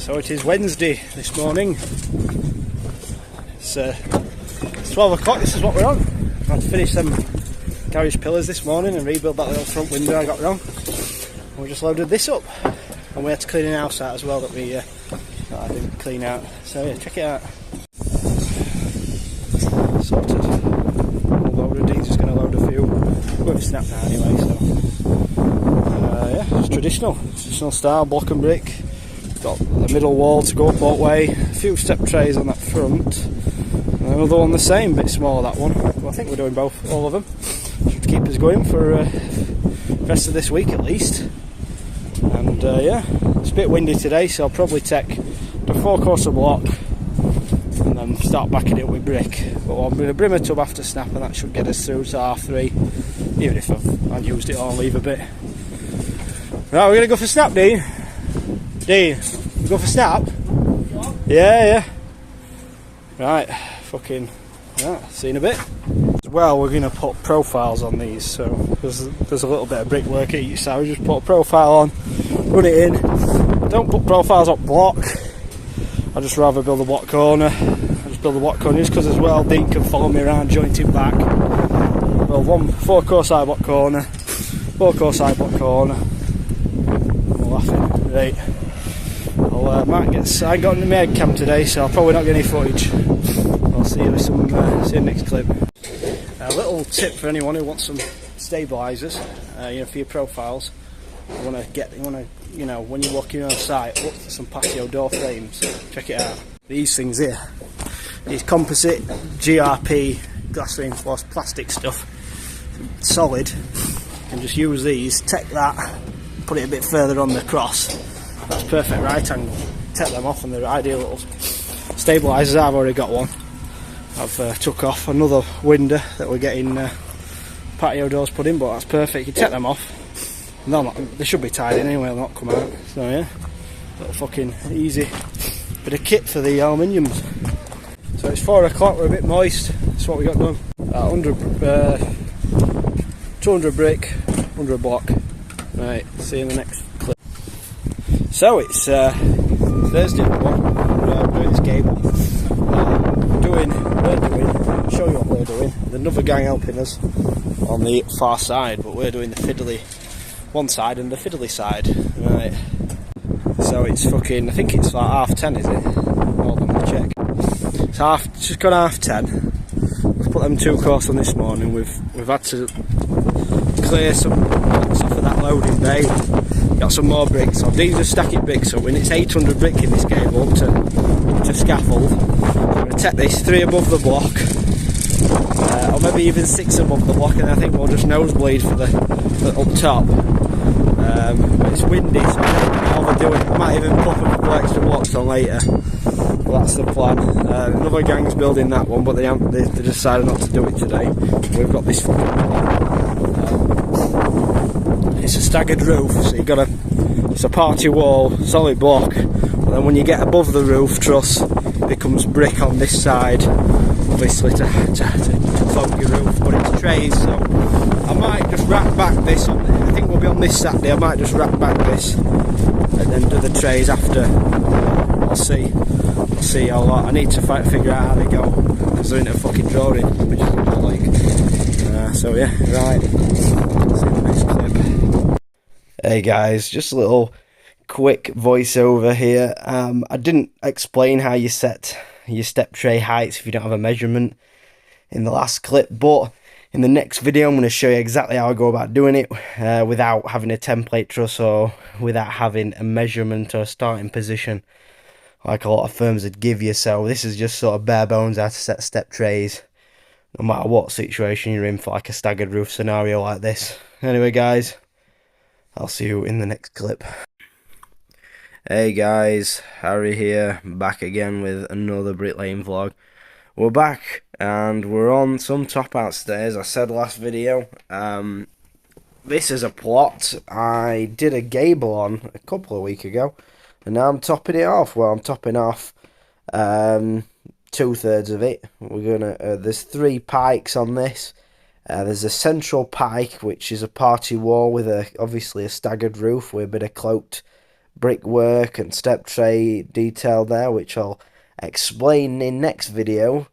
So it is Wednesday this morning. It's 12 o'clock, this is what we're on. I had to finish them garage pillars this morning and rebuild that little front window I got wrong. And we just loaded this up. And we had to clean an house out as well that I didn't clean out. So yeah, check it out. Sorted. We'll load it. Dean's just going to load a few. We're going to snap now anyway, so. Yeah, it's traditional style, block and brick. Got the middle wall to go up that way, a few step trays on that front, and another one the same, bit smaller that one. Well, I think we're doing all of them. Should keep us going for the rest of this week at least. And yeah, it's a bit windy today, so I'll probably take the 4-courser block and then start backing it with brick. But I'm going to brim a tub after snap, and that should get us through to half-3, even if I've used it all and leave a bit. Right, we're going to go for snap, Dean. Dean, we go for snap? Yeah. Right, fucking, yeah, see in a bit. As well, we're going to put profiles on these, so there's a little bit of brickwork at each side. We just put a profile on, run it in. Don't put profiles up block. I'd just rather build a block corner. I just build a block corner just because as well Dean can follow me around, jointing back. Build one 4-course side block corner, 4-course side block corner. I'm laughing, right. I ain't got any head cam today, so I'll probably not get any footage. I'll see you see you next clip. A little tip for anyone who wants some stabilisers, for your profiles. You want to, when you're walking on site, look for some patio door frames. Check it out. These things here, these composite GRP glass reinforced plastic stuff, solid. You can just use these. Take that, put it a bit further on the cross. That's perfect right angle. Take them off and they're ideal little stabilisers. I've already got one. I've took off another window that we're getting patio doors put in, but that's perfect. You take them off and they should be tied in anyway, they'll not come out. So yeah, little fucking easy bit of kit for the aluminiums. So it's 4 o'clock, we're a bit moist. That's what we got done. 200 brick, 100 block. Right, see you in the next clip. So it's Thursday, we're doing this gable. I'll show you what we're doing. There's another gang helping us on the far side, but we're doing the fiddly one side and the fiddly side. Right. So it's fucking, I think it's like 10:30, is it? Hold on, I'll check. It's just gone 10:30. We've put them 2-course on this morning. We've had to clear some blocks off of that loading bay. Got some more bricks. So these are stacking bricks up, and it's 800 brick in this gable to scaffold. I'm going to take this 3 above the block, or maybe even 6 above the block, and I think we'll just nosebleed for up top. But it's windy, so I overdo it. I might even pop a couple extra blocks on later. Well, that's the plan. Another gang's building that one, but they decided not to do it today. We've got this fucking plan. It's a staggered roof, so it's a party wall, solid block, but then when you get above the roof truss, it becomes brick on this side, obviously to cloak your roof, but it's trays, so I might just rack back this I think we'll be on this Saturday. I might just rack back this and then do the trays after. I'll see how I need to figure out how they go, because they're in a fucking drawing, which is what I like. So yeah, right, see you in the next clip. Hey guys, just a little quick voiceover here. I didn't explain how you set your step tray heights if you don't have a measurement in the last clip, but in the next video I'm going to show you exactly how I go about doing it without having a template truss or without having a measurement or a starting position like a lot of firms would give you. So this is just sort of bare bones how to set step trays no matter what situation you're in for like a staggered roof scenario like this. Anyway guys, I'll see you in the next clip. Hey guys, Harry here, back again with another bricklaying vlog. We're back and we're on some top out stairs. I said last video, this is a plot I did a gable on a couple of weeks ago, and now I'm topping it off. Well, I'm topping off 2/3 of it. We're gonna there's 3 pikes on this. There's a central pike which is a party wall with obviously a staggered roof with a bit of cloaked brickwork and step tray detail there, which I'll explain in next video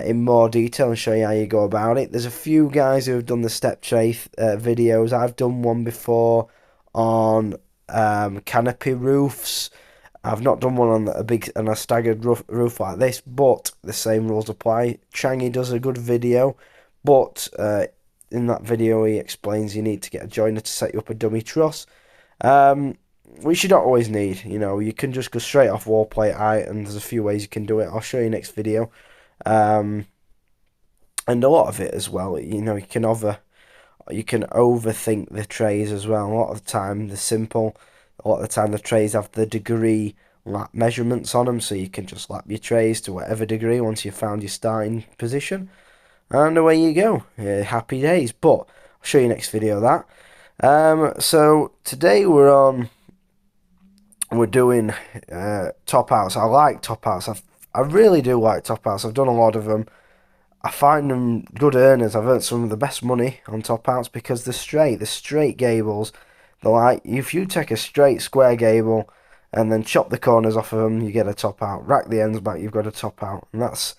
in more detail and show you how you go about it. There's a few guys who have done the step tray videos. I've done one before on canopy roofs. I've not done one on a staggered roof like this, but the same rules apply. Changi does a good video, but in that video he explains you need to get a joiner to set you up a dummy truss, which you don't always need. You know, you can just go straight off wall plate height, and there's a few ways you can do it. I'll show you next video. And a lot of it as well, you know, you can overthink the trays as well. A lot of the time they're simple. A lot of the time the trays have the degree lap measurements on them, so you can just lap your trays to whatever degree once you've found your starting position. And away you go. Happy days. But I'll show you next video of that. So today we're doing top outs. I like top outs. I really do like top outs. I've done a lot of them. I find them good earners. I've earned some of the best money on top outs because the straight gables. They're like, if you take a straight square gable and then chop the corners off of them, you get a top out. Rack the ends back, you've got a top out. And that's,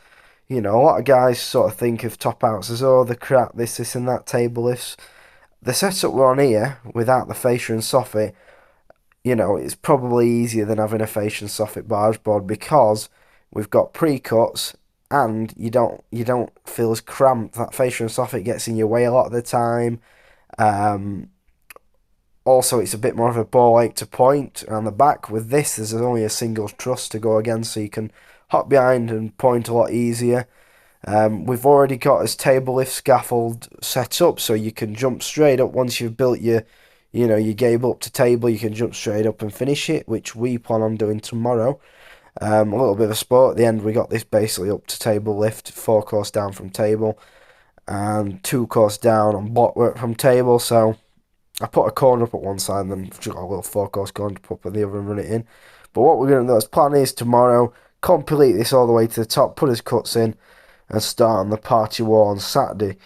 you know, a lot of guys sort of think of top outs as, oh, the crap, this and that, table lifts. The setup we're on here, without the fascia and soffit, you know, it's probably easier than having a fascia and soffit barge board because we've got pre-cuts and you don't feel as cramped. That fascia and soffit gets in your way a lot of the time. Also, it's a bit more of a ball ache to point on the back. With this, there's only a single truss to go against, so you can hop behind and point a lot easier. We've already got his table lift scaffold set up, so you can jump straight up once you've built your gable up to table. You can jump straight up and finish it, which we plan on doing tomorrow. A little bit of a sport at the end. We got this basically up to table lift, 4 course down from table, and 2 course down on blockwork from table. So I put a corner up at one side and then just got a little 4 course corner to put up at the other and run it in. But what we're going to do, as plan is tomorrow, complete this all the way to the top, put his cuts in, and start on the party wall on Saturday.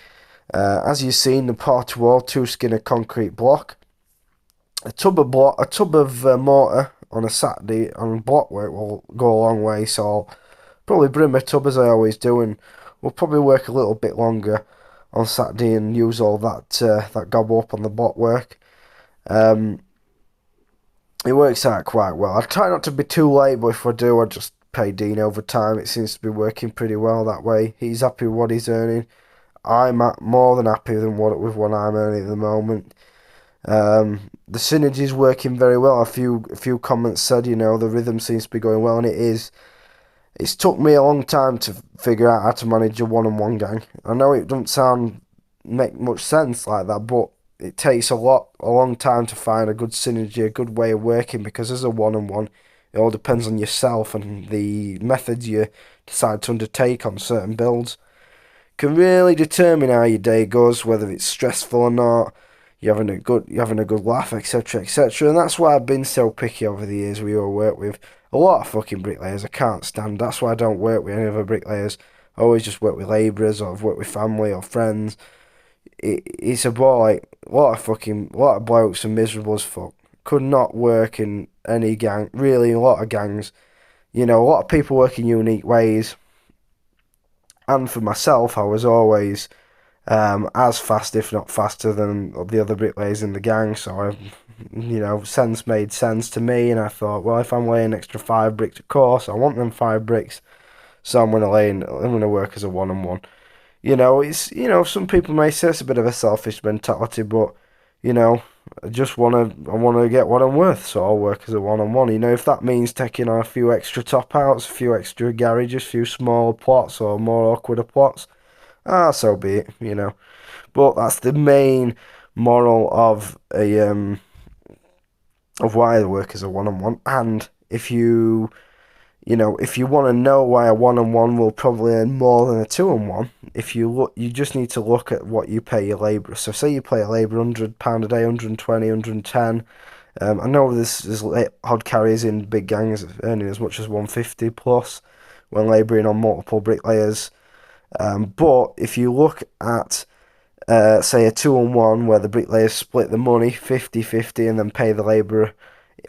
As you've seen, the party wall, 2 skinner concrete block, a tub of mortar on a Saturday on blockwork will go a long way. So I'll probably bring my tub as I always do, and we'll probably work a little bit longer on Saturday and use all that gobble up on the blockwork. It works out quite well. I try not to be too late, but if I do, I just pay Dean overtime. It seems to be working pretty well that way. He's happy with what he's earning. I'm more than happy with what I'm earning at the moment. The synergy's working very well. A few comments said, you know, the rhythm seems to be going well, and it is. It's took me a long time to figure out how to manage a one-on-one gang. I know it doesn't make much sense like that, but it takes a long time to find a good synergy, a good way of working, because as a one-on-one, it all depends on yourself and the methods you decide to undertake on certain builds can really determine how your day goes, whether it's stressful or not. You're having a good laugh, etc., etc. And that's why I've been so picky over the years. We all work with a lot of fucking bricklayers. I can't stand. That's why I don't work with any other bricklayers. I always just work with labourers, or I've worked with family or friends. It's a lot of blokes are miserable as fuck. Could not work in any gang. Really, a lot of gangs. You know, a lot of people work in unique ways. And for myself, I was always as fast, if not faster, than the other bricklayers in the gang. So, sense made sense to me, and I thought, well, if I'm laying an extra 5 bricks, of course, I want them 5 bricks, so I'm gonna work as a one-on-one. Some people may say it's a bit of a selfish mentality, but I wanna get what I'm worth, so I'll work as a one-on-one. If that means taking on a few extra top outs, a few extra garages, a few smaller plots or more awkward plots, so be it, But that's the main moral of why I work as a one-on-one. And if you want to know why a one-on-one will probably earn more than a two-on-one, you just need to look at what you pay your labourer. So say you pay a labourer £100 a day, 120, 110. I know there's odd carriers in big gangs earning as much as 150 plus when labouring on multiple bricklayers. But if you look at, say, a 2-on-1 where the bricklayers split the money 50-50 and then pay the labourer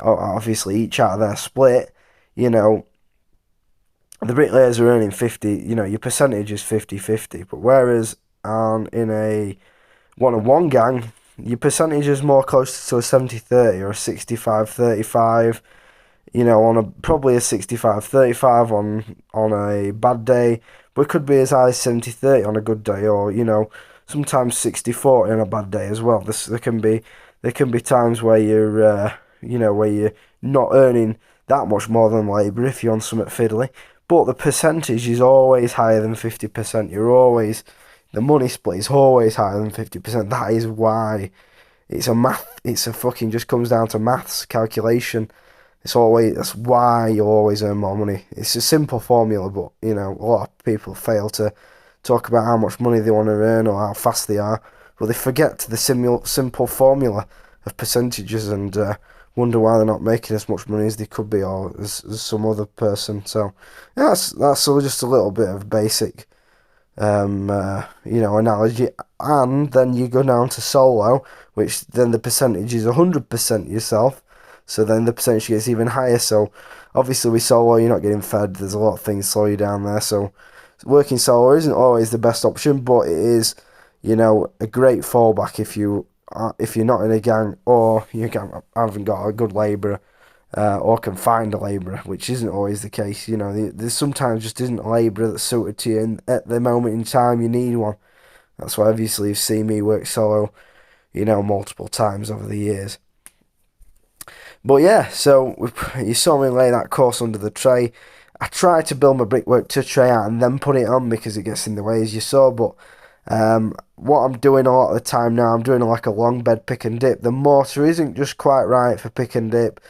obviously each out of their split, you know, the bricklayers are earning 50, you know, your percentage is 50-50. But whereas in a one-on-one gang, your percentage is more close to a 70-30 or a 65-35, you know, on a probably a 65-35 on a bad day, but it could be as high as 70-30 on a good day, or, you know, sometimes 60-40 on a bad day as well. There can be times where where you're not earning that much more than labour if you're on something fiddly, but the percentage is always higher than 50%. The money split is always higher than 50%. That is why it's a fucking, just comes down to maths, calculation. That's why you'll always earn more money. It's a simple formula, but, you know, a lot of people fail to talk about how much money they want to earn or how fast they are, but they forget the simple formula of percentages, and wonder why they're not making as much money as they could be, or as some other person. So yeah, that's all just a little bit of basic analogy. And then you go down to solo, which then the percentage is 100% yourself. So then the percentage gets even higher. So obviously with solo, you're not getting fed. There's a lot of things slow you down there. So working solo isn't always the best option, but it is, you know, a great fallback if you're not in a gang, or you haven't got a good labourer, or can find a labourer, which isn't always the case. You know, there's sometimes just isn't a labourer that's suited to you, and at the moment in time you need one. That's why obviously you've seen me work solo, you know, multiple times over the years. But yeah, so you saw me lay that course under the tray. I try to build my brickwork to tray out and then put it on because it gets in the way, as you saw. But what I'm doing a lot of the time now, I'm doing like a long bed pick and dip. The mortar isn't just quite right for pick and dip,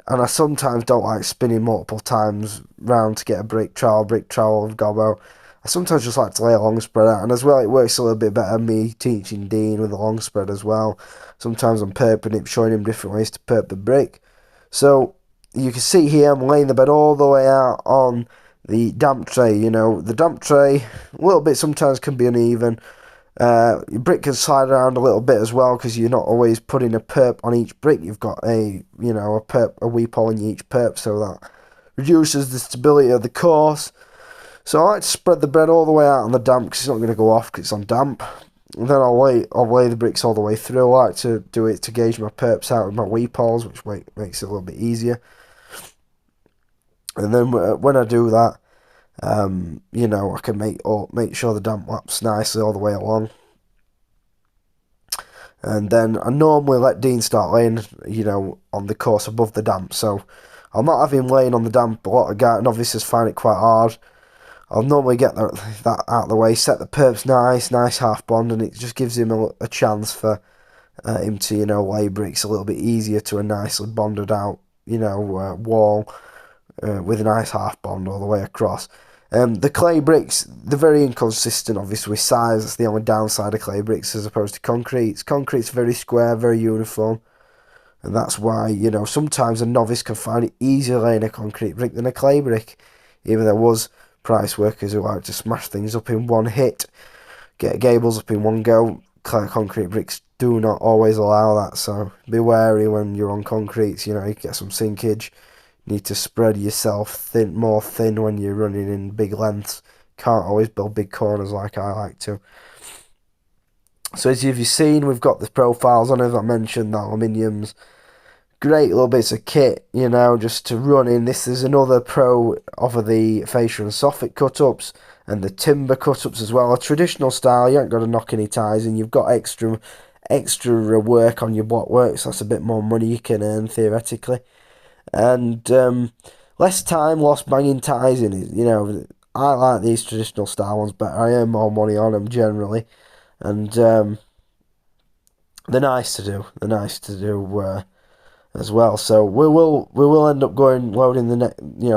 and I sometimes don't like spinning multiple times round to get a brick trowel of gobbo. I sometimes just like to lay a long spread out, and as well, it works a little bit better me teaching Dean with a long spread as well. Sometimes I'm perping it, showing him different ways to perp the brick. So you can see here I'm laying the bed all the way out on the damp tray. You know, the damp tray a little bit sometimes can be uneven. Your brick can slide around a little bit as well because you're not always putting a perp on each brick. You've got a weep hole in each perp, so that reduces the stability of the course. So I like to spread the bed all the way out on the damp because it's not going to go off because it's on damp. And then I'll lay the bricks all the way through. I like to do it to gauge my perps out with my weep holes, which makes it a little bit easier. And then when I do that, I can make sure the damp laps nicely all the way along. And then I normally let Dean start laying, on the course above the damp. So I'll not have him laying on the damp. A lot of novices find it quite hard. I'll normally get that out of the way, set the perps nice half bond, and it just gives him a chance for him to, lay bricks a little bit easier to a nicely bonded out, wall with a nice half bond all the way across. The clay bricks, they're very inconsistent, obviously, with size. That's the only downside of clay bricks as opposed to concrete. Concrete's very square, very uniform. And that's why, sometimes a novice can find it easier laying a concrete brick than a clay brick. Even there was price workers who like to smash things up in one hit, get gables up in one go. Concrete bricks do not always allow that, so be wary when you're on concrete. You get some sinkage. Need to spread yourself more thin when you're running in big lengths. Can't always build big corners like I like to. So as you've seen, we've got the profiles on, as I mentioned, the aluminiums. Great little bits of kit, just to run in. This is another pro of the fascia and soffit cut-ups and the timber cut-ups as well. A traditional style, you ain't got to knock any ties in. You've got extra work on your block work, so that's a bit more money you can earn theoretically. And less time lost banging ties in. I like these traditional style ones better. I earn more money on them generally, and they're nice to do. As well. So we will end up loading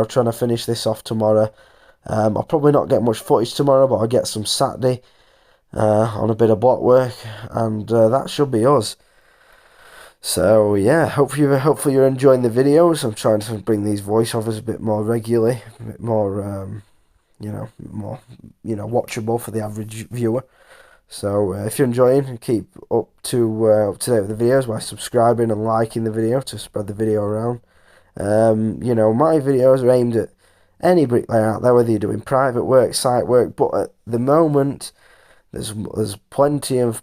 trying to finish this off tomorrow. I'll probably not get much footage tomorrow, but I'll get some Saturday on a bit of block work, and that should be us. So yeah, hopefully you're enjoying the videos. I'm trying to bring these voiceovers a bit more regularly, a bit more more watchable for the average viewer. So if you're enjoying, keep up to date with the videos by subscribing and liking the video to spread the video around. You know, my videos are aimed at any bricklayer out there, whether you're doing private work, site work, but at the moment there's plenty of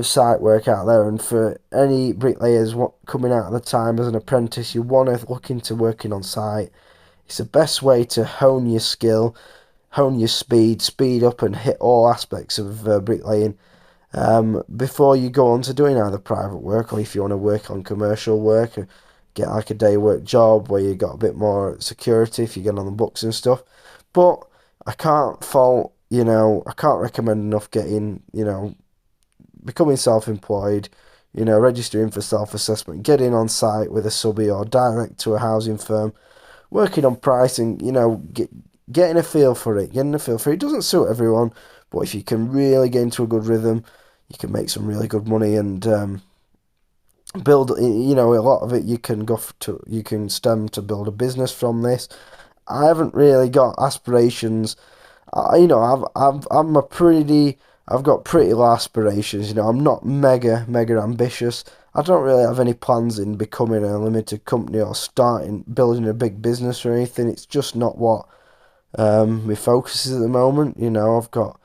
site work out there, and for any bricklayers coming out of the time as an apprentice, you want to look into working on site. It's the best way to hone your skill, hone your speed up, and hit all aspects of bricklaying before you go on to doing either private work, or if you want to work on commercial work, or get like a day work job where you got a bit more security if you get on the books and stuff. But I can't fault, you know, I can't recommend enough getting, you know, becoming self-employed, you know, registering for self-assessment, getting on site with a subby or direct to a housing firm, working on pricing, you know, getting a feel for it, It doesn't suit everyone, but if you can really get into a good rhythm, you can make some really good money and build, you know, a lot of it you can stem to build a business from this. I haven't really got aspirations. You know, I've got pretty low aspirations. You know, I'm not mega ambitious. I don't really have any plans in becoming a limited company or building a big business or anything. It's just not what my focus is at the moment. You know, I've got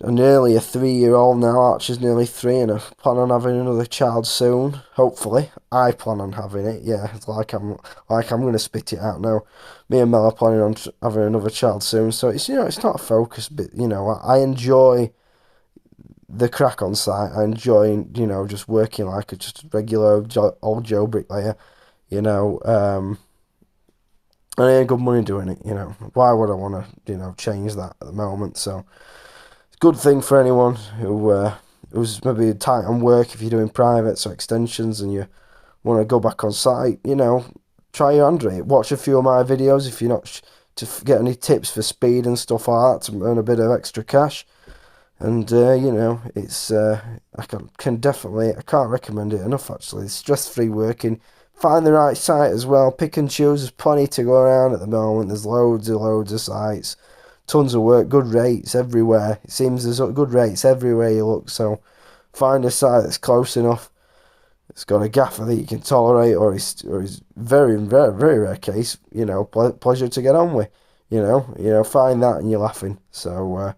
nearly a 3-year-old now. Archer's nearly 3, and I plan on having another child soon. Hopefully, I plan on having it. Yeah, it's like I'm gonna spit it out now. Me and Mel are planning on having another child soon. So it's, you know, it's not a focus, but you know, I enjoy the crack on site. I enjoy, you know, just working like just a regular old Joe bricklayer. You know, and I earn good money doing it, you know. Why would I want to, you know, change that at the moment? So, it's a good thing for anyone who's maybe tight on work, if you're doing privates or extensions and you want to go back on site, you know, try your hand at it. Watch a few of my videos if you're not to get any tips for speed and stuff like that to earn a bit of extra cash. And, you know, it's, I can't recommend it enough, actually. It's stress-free working. Find the right site as well. Pick and choose. There's plenty to go around at the moment. There's loads of sites. Tons of work. Good rates everywhere. It seems there's good rates everywhere you look. So find a site that's close enough. It's got a gaffer that you can tolerate, or is very rare case, you know, pleasure to get on with. You know, find that and you're laughing. So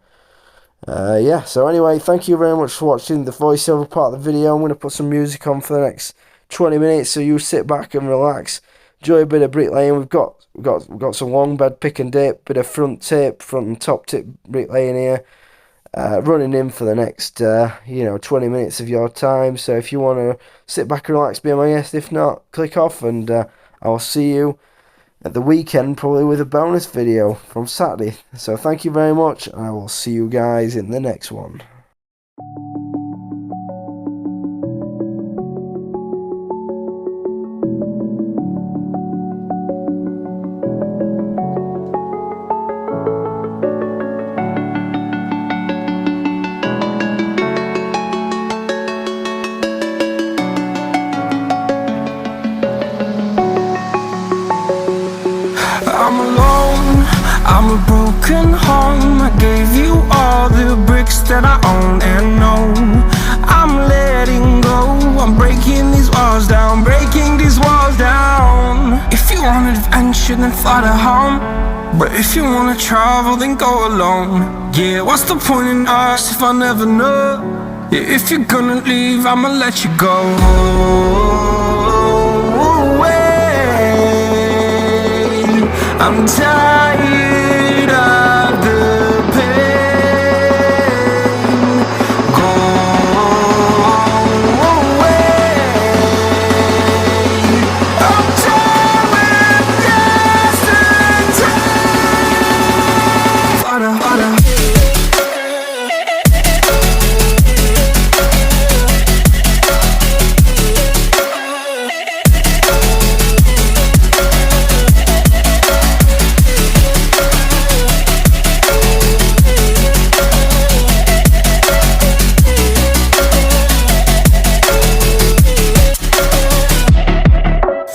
yeah. So anyway, thank you very much for watching the voiceover part of the video. I'm going to put some music on for the next 20 minutes, so you sit back and relax, enjoy a bit of bricklaying. We've got some long bed pick and dip, bit of front and top tip bricklaying here, running in for the next you know, 20 minutes of your time. So if you want to sit back and relax, be my guest. If not, click off, and I'll see you at the weekend, probably with a bonus video from Saturday. So thank you very much, and I will see you guys in the next one. I'm alone, I'm a broken home. I gave you all the bricks that I own and know. I'm letting go, I'm breaking these walls down, breaking these walls down. If you want adventure, then fly to home. But if you wanna travel, then go alone. Yeah, what's the point in us if I never know? Yeah, if you're gonna leave, I'ma let you go. I'm tired of the pain. Go away. I'm tired of yesterday. Harder.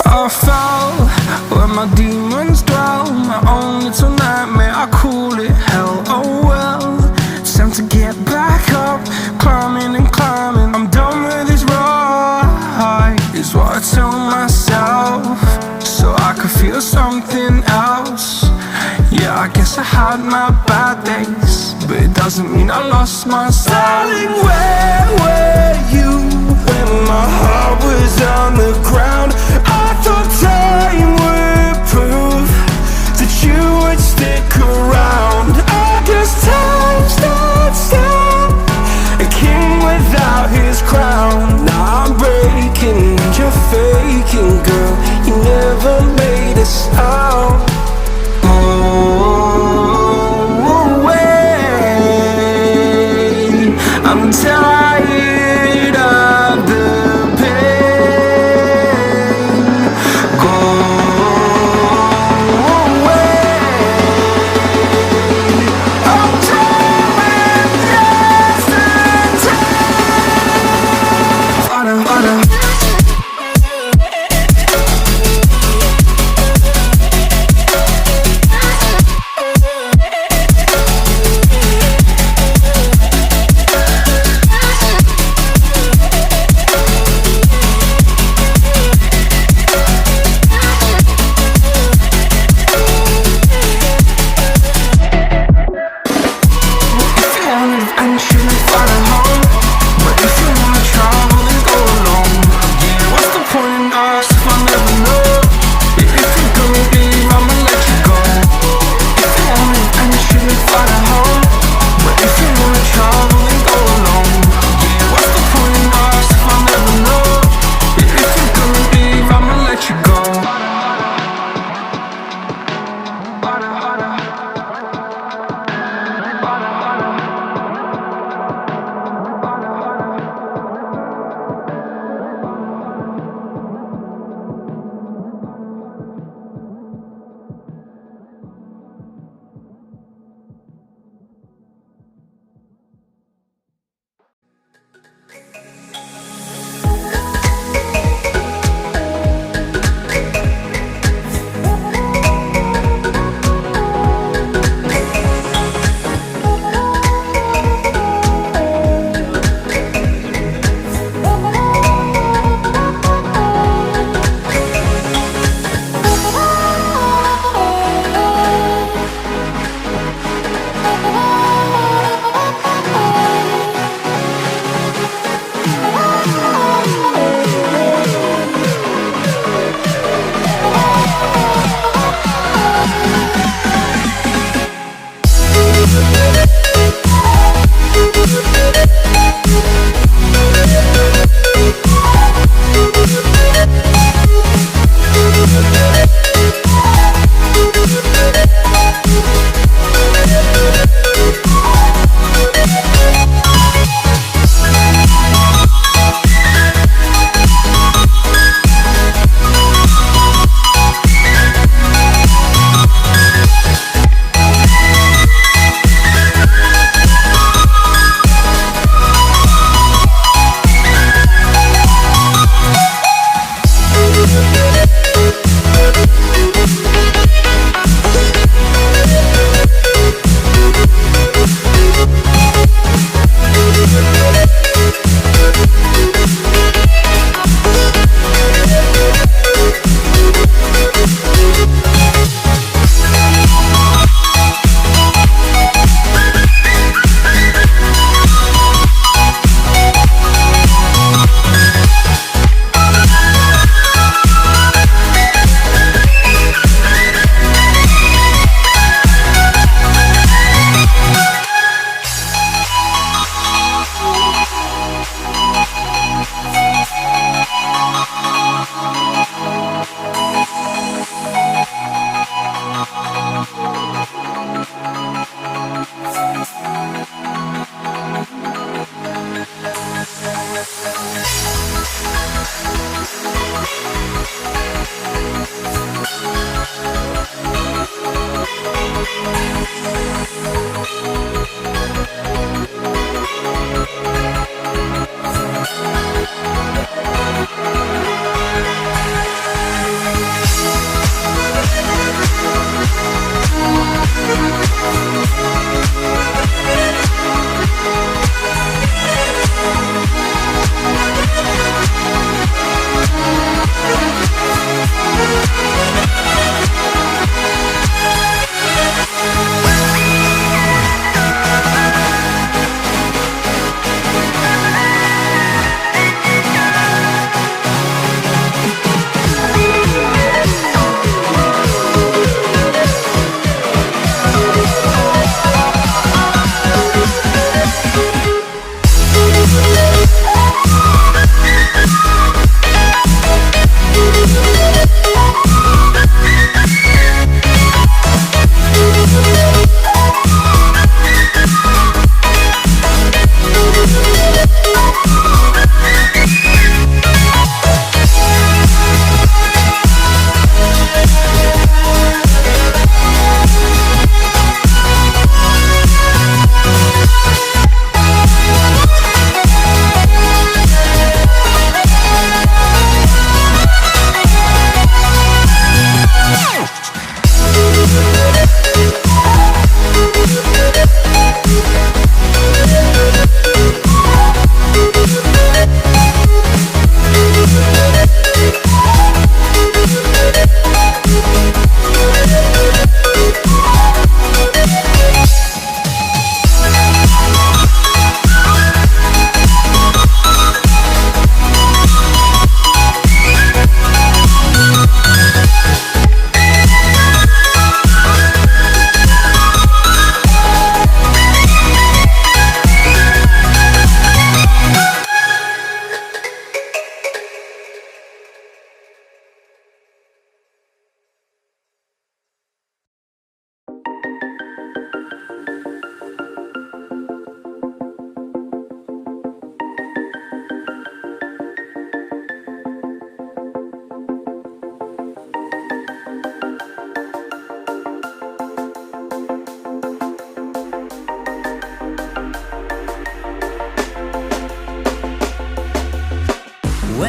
I fell where my demons dwell. My own little nightmare, I call it hell. Oh well, it's time to get feel something else. Yeah, I guess I had my bad days, but it doesn't mean I lost my style. Darling, where were you when my heart was on the ground? I thought time would prove that you would stick around. I guess time stood still, a king without his crown. Now I'm breaking and you're faking, girl. You never made a sound. I'm tired of the pain. Go away. I'm driving yesterday.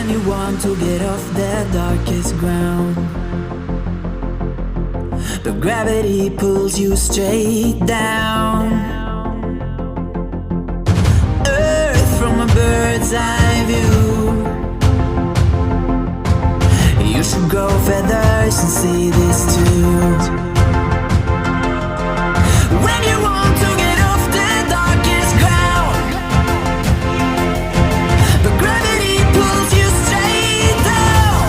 When you want to get off the darkest ground, but gravity pulls you straight down. Earth from a bird's eye view. You should grow feathers and see this too. When you want to get off the darkest ground, but gravity pulls you straight down.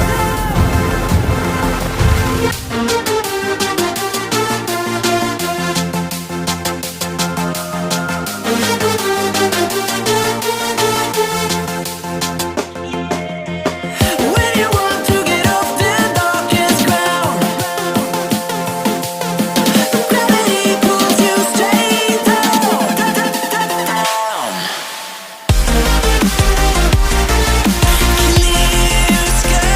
When you want to get off the darkest ground, but gravity pulls you straight down. Clear sky.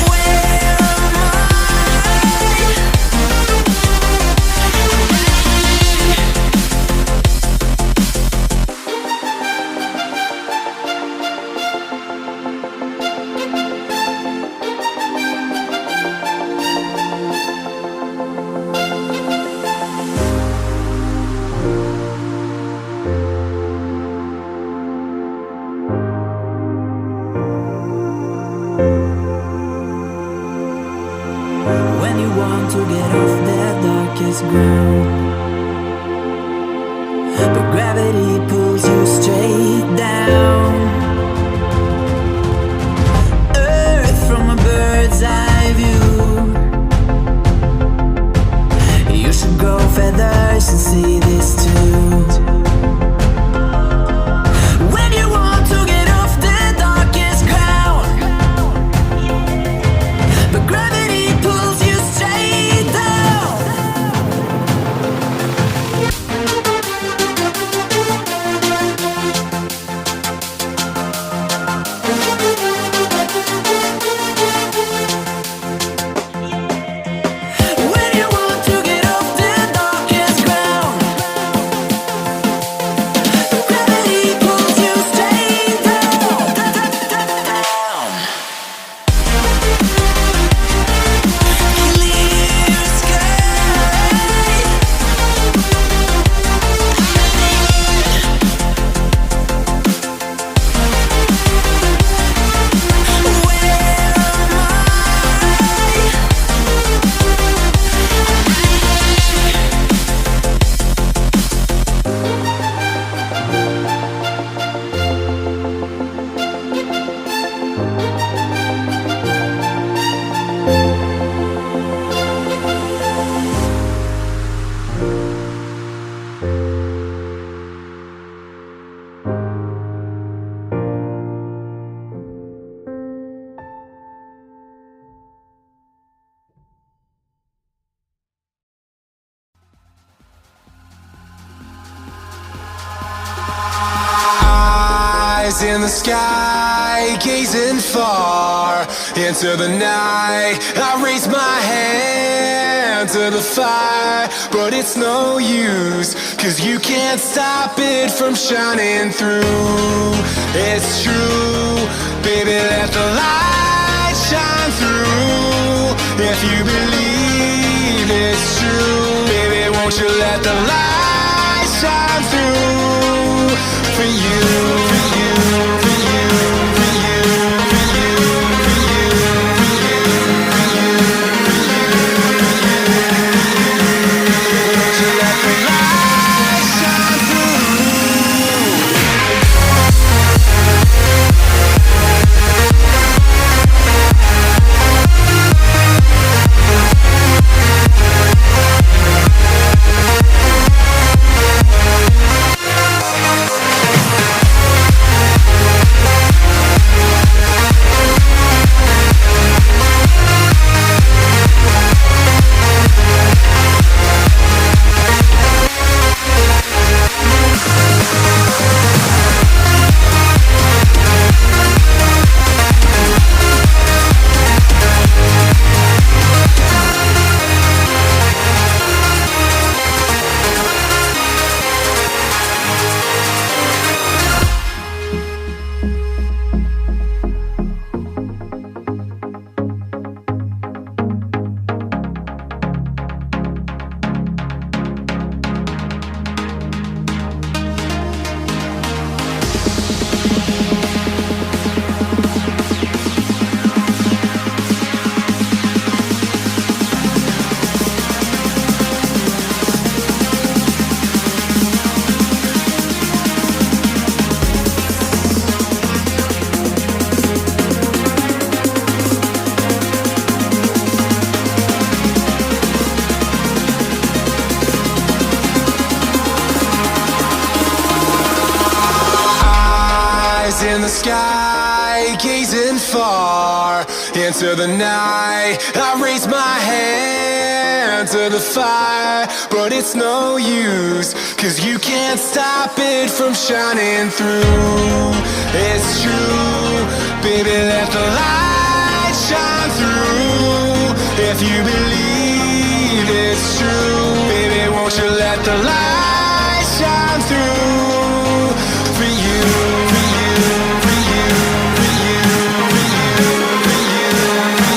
Where am When you want to get off the darkest ground, but gravity pulls you straight down. Earth from a bird's eye view. You should grow feathers and see this too. When you want to get off the darkest ground, but gravity pulls you straight down. When you want to get off the darkest ground, but gravity pulls you straight down. Clear sky. Where am I? Eyes in the sky, gazing far into the night. I raise my hand to the fire, but it's no use, 'cause you can't stop it from shining through. It's true, baby, let the light shine through. If you believe it's true, baby, won't you let the light shine through for you, for you, for you, for you, for you, for you, for you, for you, won't you let the light shine through? eyes in the sky, gazing far into the night. I raise my hand to the fire, but it's no use, 'cause you can't stop it from shining through. It's true, baby, let the light shine through. If you believe it's true, baby, won't you let the light shine through for you, for you, for you, for you, for you, for you, for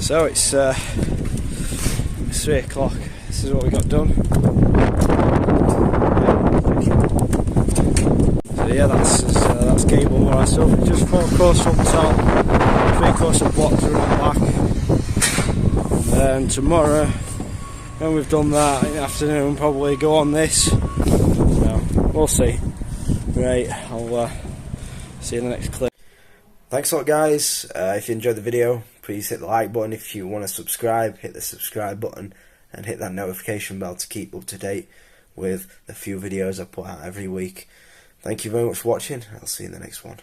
So it's 3 o'clock. This is what we got done. So yeah, that's gable more stuff. Just 4 course from top, 3 course of blocks around back. And tomorrow, when we've done that in the afternoon, probably go on this. So we'll see. Right, I'll see you in the next clip. Thanks a lot, guys. If you enjoyed the video, please hit the like button. If you want to subscribe, hit the subscribe button and hit that notification bell to keep up to date with the few videos I put out every week. Thank you very much for watching. I'll see you in the next one.